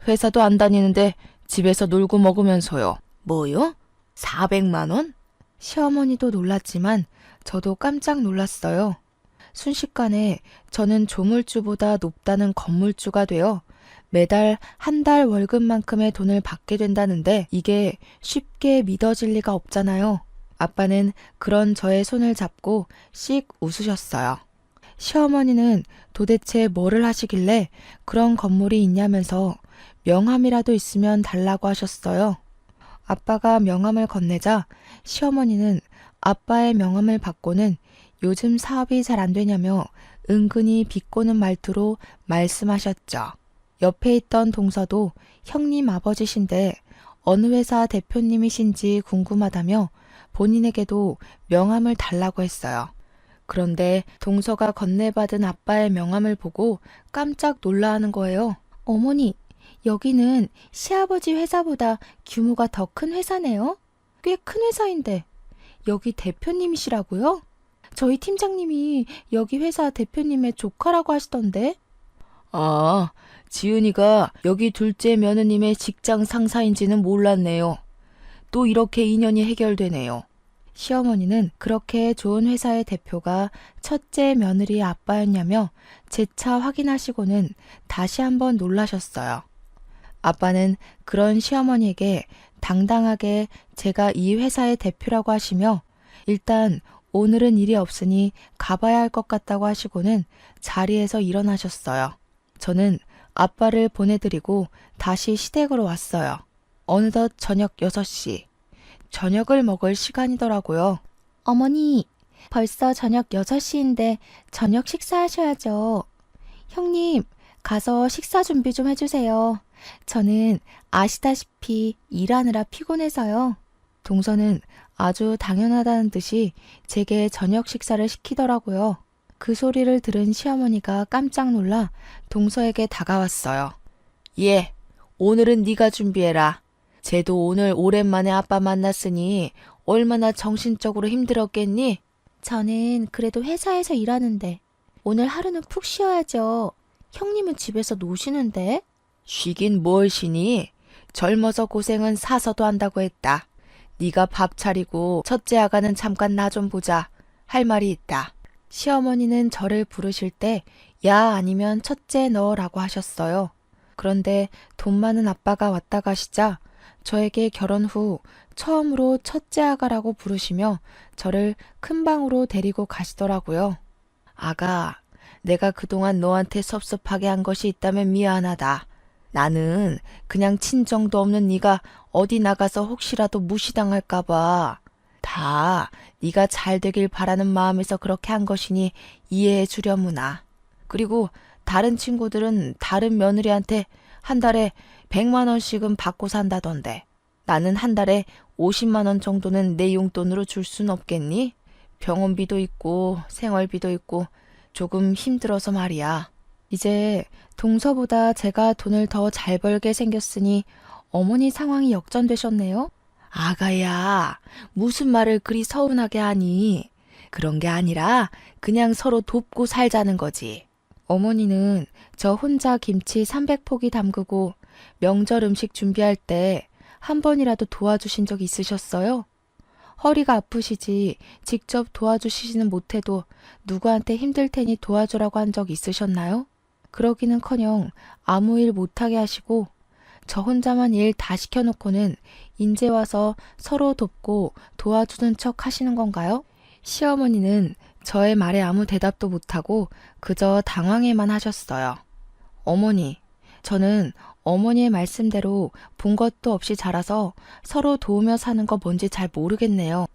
회사도 안 다니는데 집에서 놀고 먹으면서요. 뭐요? 400만 원? 시어머니도 놀랐지만 저도 깜짝 놀랐어요. 순식간에 저는 조물주보다 높다는 건물주가 되어 매달 한 달 월급만큼의 돈을 받게 된다는데 이게 쉽게 믿어질 리가 없잖아요. 아빠는 그런 저의 손을 잡고 씩 웃으셨어요. 시어머니는 도대체 뭐를 하시길래 그런 건물이 있냐면서 명함이라도 있으면 달라고 하셨어요. 아빠가 명함을 건네자 시어머니는 아빠의 명함을 받고는 요즘 사업이 잘 안 되냐며 은근히 비꼬는 말투로 말씀하셨죠. 옆에 있던 동서도 형님 아버지신데 어느 회사 대표님이신지 궁금하다며 본인에게도 명함을 달라고 했어요. 그런데 동서가 건네받은 아빠의 명함을 보고 깜짝 놀라하는 거예요. 어머니, 여기는 시아버지 회사보다 규모가 더 큰 회사네요. 꽤 큰 회사인데 여기 대표님이시라고요? 저희 팀장님이 여기 회사 대표님의 조카라고 하시던데. 아, 지은이가 여기 둘째 며느님의 직장 상사인지는 몰랐네요. 또 이렇게 인연이 해결되네요. 시어머니는 그렇게 좋은 회사의 대표가 첫째 며느리의 아빠였냐며 재차 확인하시고는 다시 한번 놀라셨어요. 아빠는 그런 시어머니에게 당당하게 제가 이 회사의 대표라고 하시며 일단 오늘은 일이 없으니 가봐야 할 것 같다고 하시고는 자리에서 일어나셨어요. 저는 아빠를 보내드리고 다시 시댁으로 왔어요. 어느덧 저녁 6시. 저녁을 먹을 시간이더라고요. 어머니, 벌써 저녁 6시인데 저녁 식사하셔야죠. 형님, 가서 식사 준비 좀 해주세요. 저는 아시다시피 일하느라 피곤해서요. 동서는 아주 당연하다는 듯이 제게 저녁 식사를 시키더라고요. 그 소리를 들은 시어머니가 깜짝 놀라 동서에게 다가왔어요. 예, 오늘은 네가 준비해라. 쟤도 오늘 오랜만에 아빠 만났으니 얼마나 정신적으로 힘들었겠니? 저는 그래도 회사에서 일하는데 오늘 하루는 푹 쉬어야죠. 형님은 집에서 노시는데? 쉬긴 뭘 쉬니? 젊어서 고생은 사서도 한다고 했다. 네가 밥 차리고 첫째 아가는 잠깐 나 좀 보자. 할 말이 있다. 시어머니는 저를 부르실 때 야 아니면 첫째 너라고 하셨어요. 그런데 돈 많은 아빠가 왔다 가시자 저에게 결혼 후 처음으로 첫째 아가라고 부르시며 저를 큰 방으로 데리고 가시더라고요. 아가, 내가 그동안 너한테 섭섭하게 한 것이 있다면 미안하다. 나는 그냥 친정도 없는 네가 어디 나가서 혹시라도 무시당할까 봐. 다 네가 잘 되길 바라는 마음에서 그렇게 한 것이니 이해해 주려무나. 그리고 다른 친구들은 다른 며느리한테 한 달에 100만 원씩은 받고 산다던데. 나는 한 달에 50만 원 정도는 내 용돈으로 줄 순 없겠니? 병원비도 있고 생활비도 있고 조금 힘들어서 말이야. 이제 동서보다 제가 돈을 더 잘 벌게 생겼으니 어머니 상황이 역전되셨네요. 아가야, 무슨 말을 그리 서운하게 하니? 그런 게 아니라 그냥 서로 돕고 살자는 거지. 어머니는 저 혼자 김치 300포기 담그고 명절 음식 준비할 때 한 번이라도 도와주신 적 있으셨어요? 허리가 아프시지 직접 도와주시지는 못해도 누구한테 힘들 테니 도와주라고 한 적 있으셨나요? 그러기는커녕 아무 일 못하게 하시고 저 혼자만 일 다 시켜놓고는 인제 와서 서로 돕고 도와주는 척 하시는 건가요? 시어머니는 저의 말에 아무 대답도 못하고 그저 당황해만 하셨어요. 어머니, 저는 어머니의 말씀대로 본 것도 없이 자라서 서로 도우며 사는 거 뭔지 잘 모르겠네요.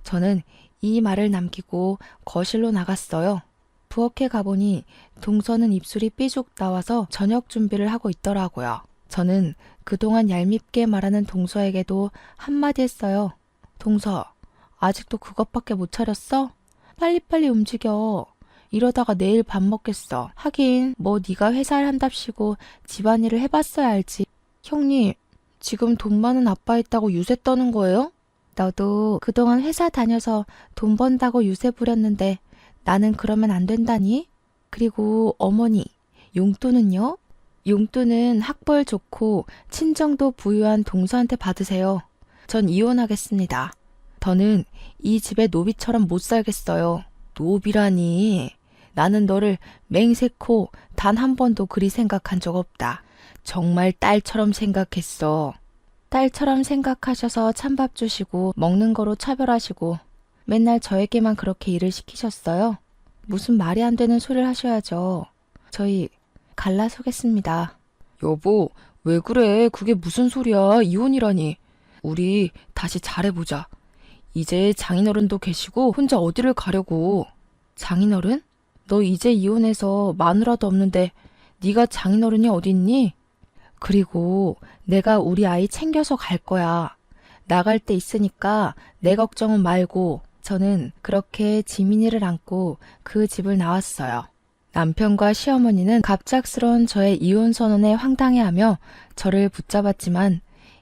저는 이 말을 남기고 거실로 나갔어요. 부엌에 가보니 동서는 입술이 삐죽 나와서 저녁 준비를 하고 있더라고요. 저는 그동안 얄밉게 말하는 동서에게도 한마디 했어요. 동서, 아직도 그것밖에 못 차렸어? 빨리빨리 움직여. 이러다가 내일 밥 먹겠어. 하긴 뭐 네가 회사를 한답시고 집안일을 해봤어야 알지. 형님, 지금 돈 많은 아빠 있다고 유세 떠는 거예요? 너도 그동안 회사 다녀서 돈 번다고 유세 부렸는데 나는 그러면 안 된다니? 그리고 어머니, 용돈은요? 용돈은 학벌 좋고 친정도 부유한 동서한테 받으세요. 전 이혼하겠습니다. 더는 이 집에 노비처럼 못 살겠어요. 노비라니. 나는 너를 맹세코 단 한 번도 그리 생각한 적 없다. 정말 딸처럼 생각했어. 딸처럼 생각하셔서 찬밥 주시고 먹는 거로 차별하시고 맨날 저에게만 그렇게 일을 시키셨어요. 무슨 말이 안 되는 소리를 하셔야죠. 저희 갈라서겠습니다. 여보, 왜 그래? 그게 무슨 소리야? 이혼이라니. 우리 다시 잘해보자. 이제 장인어른도 계시고 혼자 어디를 가려고. 장인어른? 너 이제 이혼해서 마누라도 없는데 네가 장인어른이 어딨니? 그리고 내가 우리 아이 챙겨서 갈 거야. 나갈 때 있으니까 내 걱정은 말고. 저는 그렇게 지민이를 안고 그 집을 나왔어요. 남편과 시어머니는 갑작스러운 저의 이혼 선언에 황당해하며 저를 붙잡았지만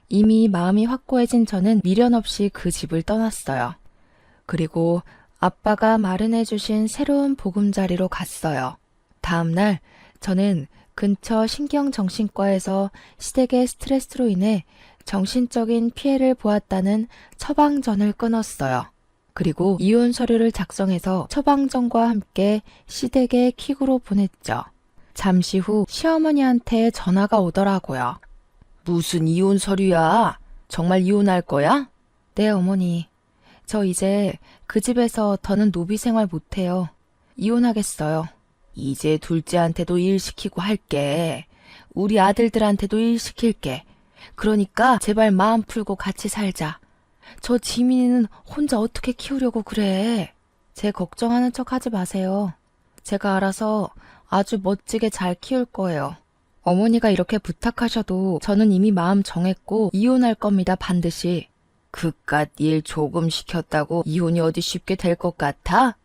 이미 마음이 확고해진 저는 미련 없이 그 집을 떠났어요. 그리고 아빠가 마련해 주신 새로운 보금자리로 갔어요. 다음 날 저는 근처 신경정신과에서 시댁의 스트레스로 인해 정신적인 피해를 보았다는 처방전을 끊었어요. 그리고 이혼 서류를 작성해서 처방전과 함께 시댁에 킥으로 보냈죠. 잠시 후 시어머니한테 전화가 오더라고요. 무슨 이혼 서류야? 정말 이혼할 거야? 네, 어머니. 저 이제 그 집에서 더는 노비 생활 못해요. 이혼하겠어요. 이제 둘째한테도 일 시키고 할게. 우리 아들들한테도 일 시킬게. 그러니까 제발 마음 풀고 같이 살자. 저 지민이는 혼자 어떻게 키우려고 그래? 제 걱정하는 척 하지 마세요. 제가 알아서 아주 멋지게 잘 키울 거예요. 어머니가 이렇게 부탁하셔도 저는 이미 마음 정했고 이혼할 겁니다, 반드시. 그깟 일 조금 시켰다고 이혼이 어디 쉽게 될 것 같아?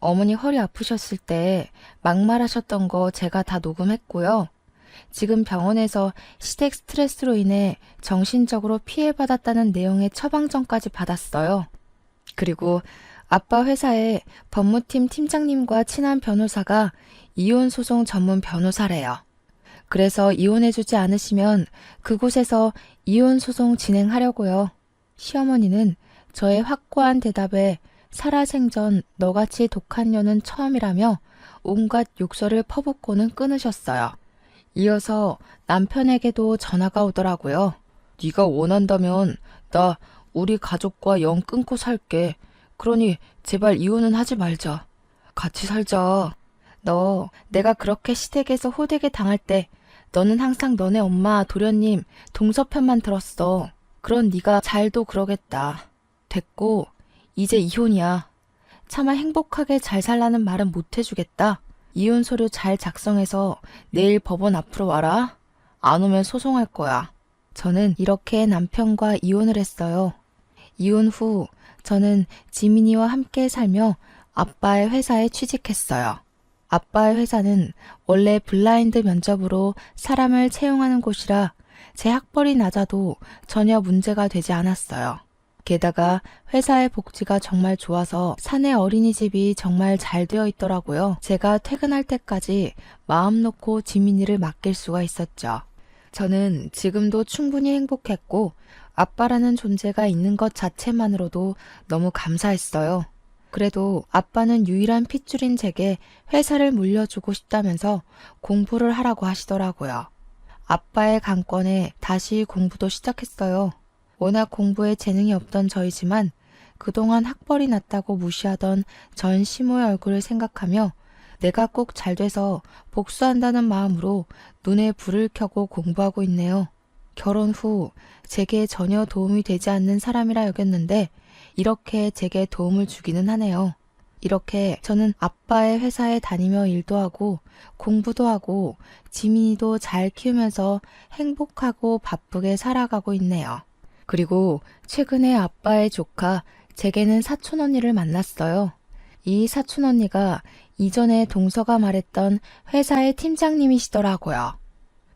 어머니 허리 아프셨을 때 막말하셨던 거 제가 다 녹음했고요. 지금 병원에서 시댁 스트레스로 인해 정신적으로 피해받았다는 내용의 처방전까지 받았어요. 그리고 아빠 회사의 법무팀 팀장님과 친한 변호사가 이혼소송 전문 변호사래요. 그래서 이혼해주지 않으시면 그곳에서 이혼소송 진행하려고요. 시어머니는 저의 확고한 대답에 살아생전 너같이 독한 년은 처음이라며 온갖 욕설을 퍼붓고는 끊으셨어요. 이어서 남편에게도 전화가 오더라고요. 네가 원한다면 나 우리 가족과 영 끊고 살게. 그러니 제발 이혼은 하지 말자. 같이 살자. 너 내가 그렇게 시댁에서 호되게 당할 때 너는 항상 너네 엄마 도련님 동서 편만 들었어. 그런 네가 잘도 그러겠다. 됐고 이제 이혼이야. 차마 행복하게 잘 살라는 말은 못 해주겠다. 이혼 서류 잘 작성해서 내일 법원 앞으로 와라. 안 오면 소송할 거야. 저는 이렇게 남편과 이혼을 했어요. 이혼 후 저는 지민이와 함께 살며 아빠의 회사에 취직했어요. 아빠의 회사는 원래 블라인드 면접으로 사람을 채용하는 곳이라 제 학벌이 낮아도 전혀 문제가 되지 않았어요. 게다가 회사의 복지가 정말 좋아서 사내 어린이집이 정말 잘 되어 있더라고요. 제가 퇴근할 때까지 마음 놓고 지민이를 맡길 수가 있었죠. 저는 지금도 충분히 행복했고 아빠라는 존재가 있는 것 자체만으로도 너무 감사했어요. 그래도 아빠는 유일한 핏줄인 제게 회사를 물려주고 싶다면서 공부를 하라고 하시더라고요. 아빠의 강권에 다시 공부도 시작했어요. 워낙 공부에 재능이 없던 저이지만 그동안 학벌이 낮다고 무시하던 전 시모의 얼굴을 생각하며 내가 꼭 잘 돼서 복수한다는 마음으로 눈에 불을 켜고 공부하고 있네요. 결혼 후 제게 전혀 도움이 되지 않는 사람이라 여겼는데 이렇게 제게 도움을 주기는 하네요. 이렇게 저는 아빠의 회사에 다니며 일도 하고 공부도 하고 지민이도 잘 키우면서 행복하고 바쁘게 살아가고 있네요. 그리고 최근에 아빠의 조카 제게는 사촌 언니를 만났어요. 이 사촌 언니가 이전에 동서가 말했던 회사의 팀장님이시더라고요.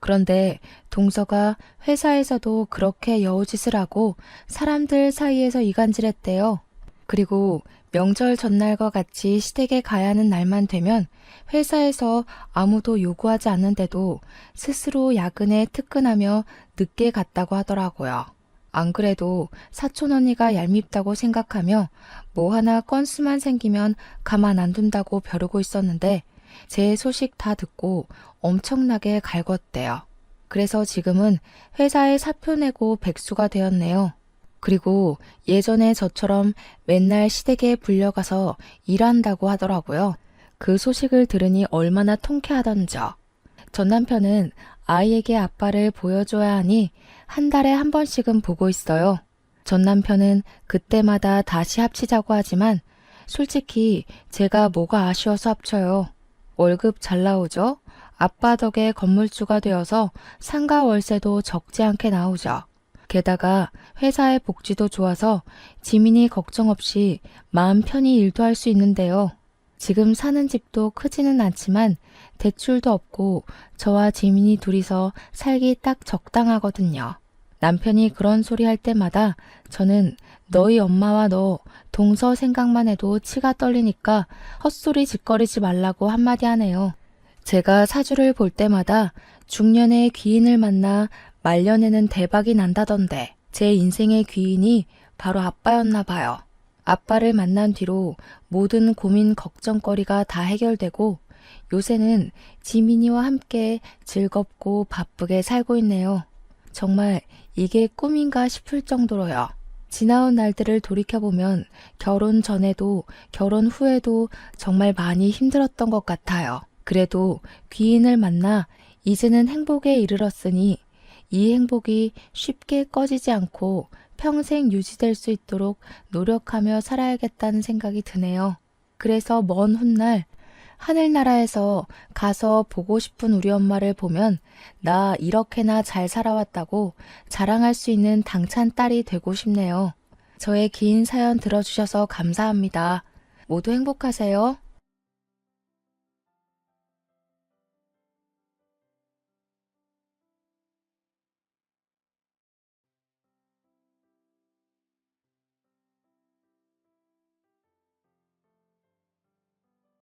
그런데 동서가 회사에서도 그렇게 여우짓을 하고 사람들 사이에서 이간질했대요. 그리고 명절 전날과 같이 시댁에 가야 하는 날만 되면 회사에서 아무도 요구하지 않는데도 스스로 야근에 특근하며 늦게 갔다고 하더라고요. 안 그래도 사촌 언니가 얄밉다고 생각하며 뭐 하나 건수만 생기면 가만 안 둔다고 벼르고 있었는데 제 소식 다 듣고 엄청나게 갈궜대요. 그래서 지금은 회사에 사표 내고 백수가 되었네요. 그리고 예전에 저처럼 맨날 시댁에 불려가서 일한다고 하더라고요. 그 소식을 들으니 얼마나 통쾌하던지요. 전 남편은 아이에게 아빠를 보여줘야 하니 한 달에 한 번씩은 보고 있어요. 전 남편은 그때마다 다시 합치자고 하지만 솔직히 제가 뭐가 아쉬워서 합쳐요. 월급 잘 나오죠? 아빠 덕에 건물주가 되어서 상가 월세도 적지 않게 나오죠. 게다가 회사의 복지도 좋아서 지민이 걱정 없이 마음 편히 일도 할 수 있는데요. 지금 사는 집도 크지는 않지만 대출도 없고 저와 지민이 둘이서 살기 딱 적당하거든요. 남편이 그런 소리 할 때마다 저는 너희 엄마와 너 동서 생각만 해도 치가 떨리니까 헛소리 짓거리지 말라고 한마디 하네요. 제가 사주를 볼 때마다 중년의 귀인을 만나 말년에는 대박이 난다던데 제 인생의 귀인이 바로 아빠였나 봐요. 아빠를 만난 뒤로 모든 고민 걱정거리가 다 해결되고 요새는 지민이와 함께 즐겁고 바쁘게 살고 있네요. 정말 이게 꿈인가 싶을 정도로요. 지나온 날들을 돌이켜보면 결혼 전에도 결혼 후에도 정말 많이 힘들었던 것 같아요. 그래도 귀인을 만나 이제는 행복에 이르렀으니 이 행복이 쉽게 꺼지지 않고 평생 유지될 수 있도록 노력하며 살아야겠다는 생각이 드네요. 그래서 먼 훗날 하늘나라에서 가서 보고 싶은 우리 엄마를 보면 나 이렇게나 잘 살아왔다고 자랑할 수 있는 당찬 딸이 되고 싶네요. 저의 긴 사연 들어주셔서 감사합니다. 모두 행복하세요.